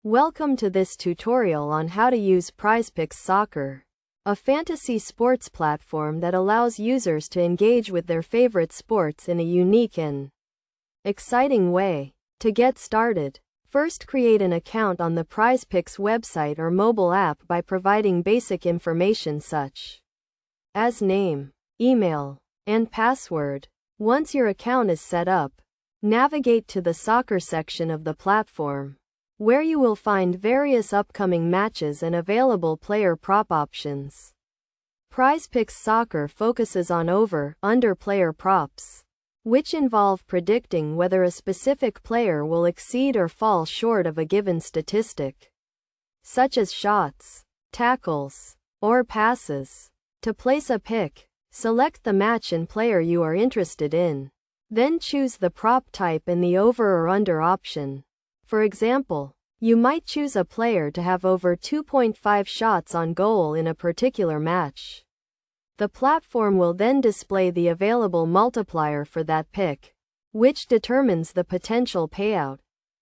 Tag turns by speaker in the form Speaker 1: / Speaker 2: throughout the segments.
Speaker 1: Welcome to this tutorial on how to use Prizepicks Soccer, a fantasy sports platform that allows users to engage with their favorite sports in a unique and exciting way. To get started, first create an account on the Prizepicks website or mobile app by providing basic information such as name, email, and password. Once your account is set up, navigate to the soccer section of the platform, where you will find various upcoming matches and available player prop options. Prizepicks Soccer focuses on over/under player props, which involve predicting whether a specific player will exceed or fall short of a given statistic, such as shots, tackles, or passes. To place a pick, select the match and player you are interested in. Then choose the prop type and the over or under option. For example, you might choose a player to have over 2.5 shots on goal in a particular match. The platform will then display the available multiplier for that pick, which determines the potential payout.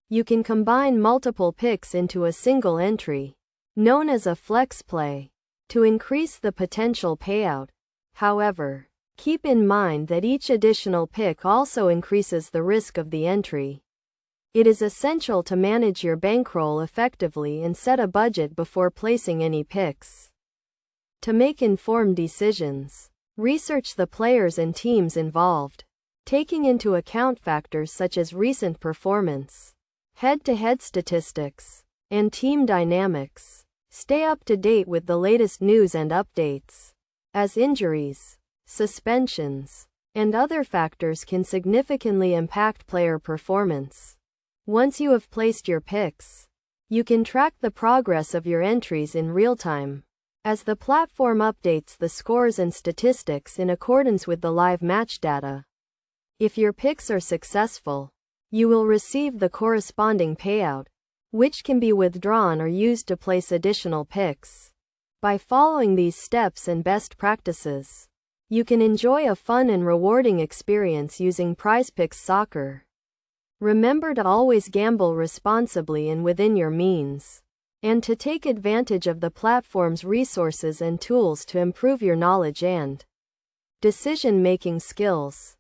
Speaker 1: You can combine multiple picks into a single entry, known as a flex play, to increase the potential payout. However, keep in mind that each additional pick also increases the risk of the entry. It is essential to manage your bankroll effectively and set a budget before placing any picks. To make informed decisions, research the players and teams involved, taking into account factors such as recent performance, head-to-head statistics, and team dynamics. Stay up to date with the latest news and updates, as injuries, suspensions, and other factors can significantly impact player performance. Once you have placed your picks, you can track the progress of your entries in real time, as the platform updates the scores and statistics in accordance with the live match data. If your picks are successful, you will receive the corresponding payout, which can be withdrawn or used to place additional picks. By following these steps and best practices, you can enjoy a fun and rewarding experience using Prizepicks Soccer. Remember to always gamble responsibly and within your means, and to take advantage of the platform's resources and tools to improve your knowledge and decision-making skills.